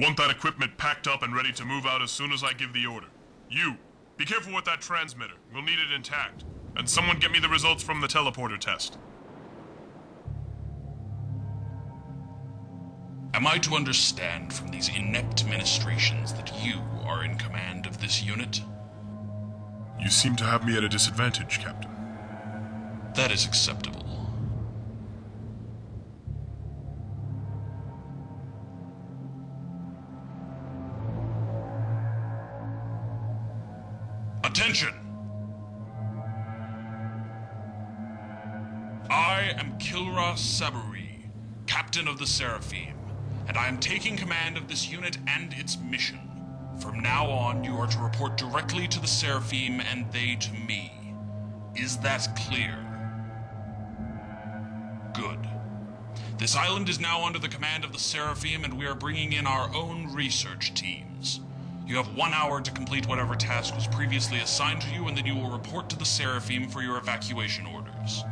want that equipment packed up and ready to move out as soon as I give the order. You, be careful with that transmitter. We'll need it intact. And someone get me the results from the teleporter test. Am I to understand from these inept ministrations that you are in command of this unit? You seem to have me at a disadvantage, Captain. That is acceptable. Attention! I am Kilra Saburi, Captain of the Seraphim, and I am taking command of this unit and its mission. From now on, you are to report directly to the Seraphim and they to me. Is that clear? Good. This island is now under the command of the Seraphim, and we are bringing in our own research teams. You have 1 hour to complete whatever task was previously assigned to you, and then you will report to the Seraphim for your evacuation orders.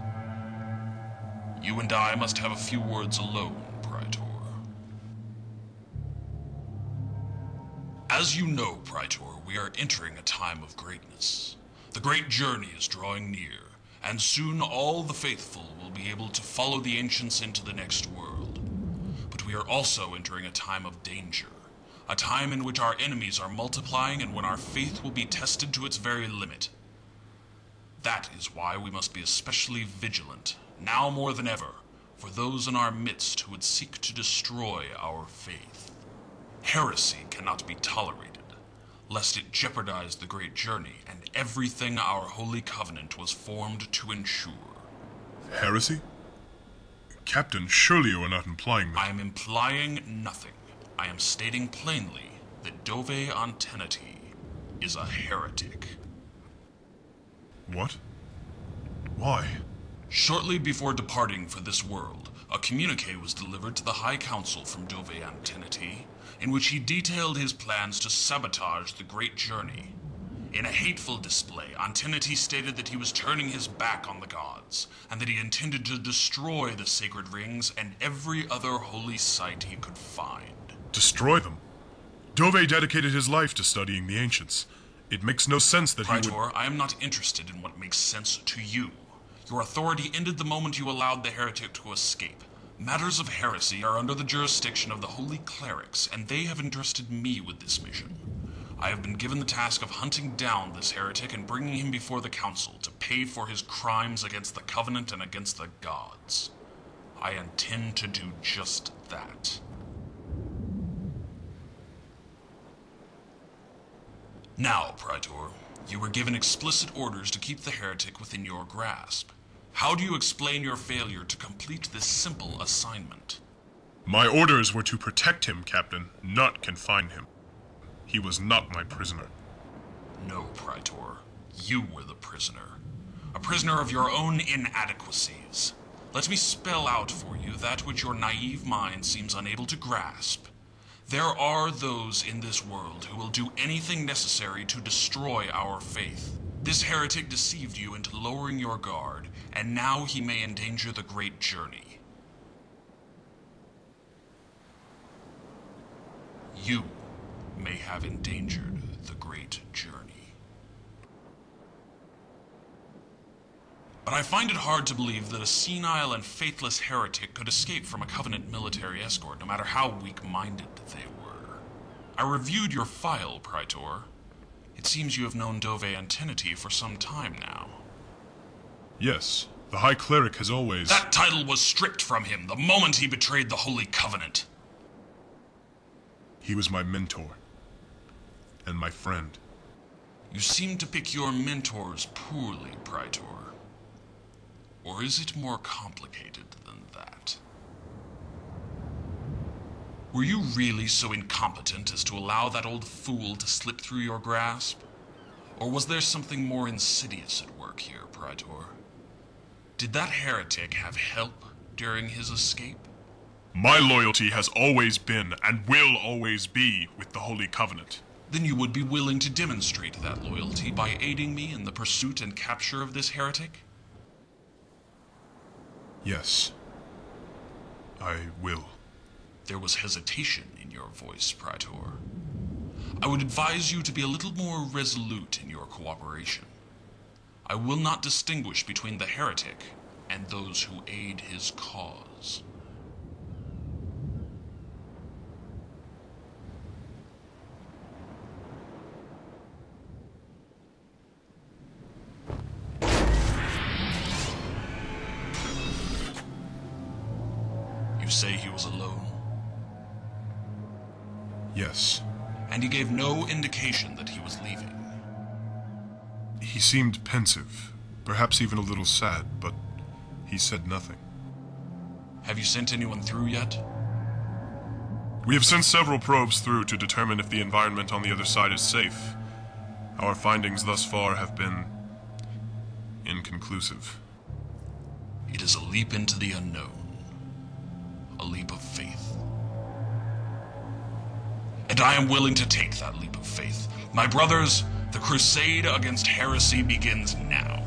You and I must have a few words alone, Praetor. As you know, Praetor, we are entering a time of greatness. The great journey is drawing near, and soon all the faithful will be able to follow the ancients into the next world. But we are also entering a time of danger, a time in which our enemies are multiplying and when our faith will be tested to its very limit. That is why we must be especially vigilant, now more than ever, for those in our midst who would seek to destroy our faith. Heresy cannot be tolerated, lest it jeopardize the great journey and everything our holy covenant was formed to ensure. Heresy? Captain, surely you are not implying that— I am implying nothing. I am stating plainly that Dove Antenati is a heretic. What? Why? Shortly before departing for this world, a communique was delivered to the High Council from Dove Antenati, in which he detailed his plans to sabotage the great journey. In a hateful display, Antenati stated that he was turning his back on the gods, and that he intended to destroy the sacred rings and every other holy site he could find. Destroy them? Dove dedicated his life to studying the ancients. It makes no sense that Praetor, he would— I am not interested in what makes sense to you. Your authority ended the moment you allowed the heretic to escape. Matters of heresy are under the jurisdiction of the holy clerics, and they have entrusted me with this mission. I have been given the task of hunting down this heretic and bringing him before the council to pay for his crimes against the covenant and against the gods. I intend to do just that. Now, Praetor, you were given explicit orders to keep the heretic within your grasp. How do you explain your failure to complete this simple assignment? My orders were to protect him, Captain, not confine him. He was not my prisoner. No, Praetor. You were the prisoner. A prisoner of your own inadequacies. Let me spell out for you that which your naive mind seems unable to grasp. There are those in this world who will do anything necessary to destroy our faith. This heretic deceived you into lowering your guard, and now he may endanger the great journey. You may have endangered the great journey. But I find it hard to believe that a senile and faithless heretic could escape from a Covenant military escort, no matter how weak-minded they were. I reviewed your file, Praetor. It seems you have known Dove Antenati for some time now. Yes, the High Cleric has always— That title was stripped from him the moment he betrayed the Holy Covenant. He was my mentor. And my friend. You seem to pick your mentors poorly, Praetor. Or is it more complicated than that? Were you really so incompetent as to allow that old fool to slip through your grasp? Or was there something more insidious at work here, Praetor? Did that heretic have help during his escape? My loyalty has always been, and will always be, with the Holy Covenant. Then you would be willing to demonstrate that loyalty by aiding me in the pursuit and capture of this heretic? Yes. I will. There was hesitation in in your voice, Praetor. I would advise you to be a little more resolute in your cooperation. I will not distinguish between the heretic and those who aid his cause. You say he was alone? Yes. And he gave no indication that he was leaving? He seemed pensive, perhaps even a little sad, but he said nothing. Have you sent anyone through yet? We have sent several probes through to determine if the environment on the other side is safe. Our findings thus far have been inconclusive. It is a leap into the unknown. A leap of faith. And I am willing to take that leap of faith. My brothers, the crusade against heresy begins now.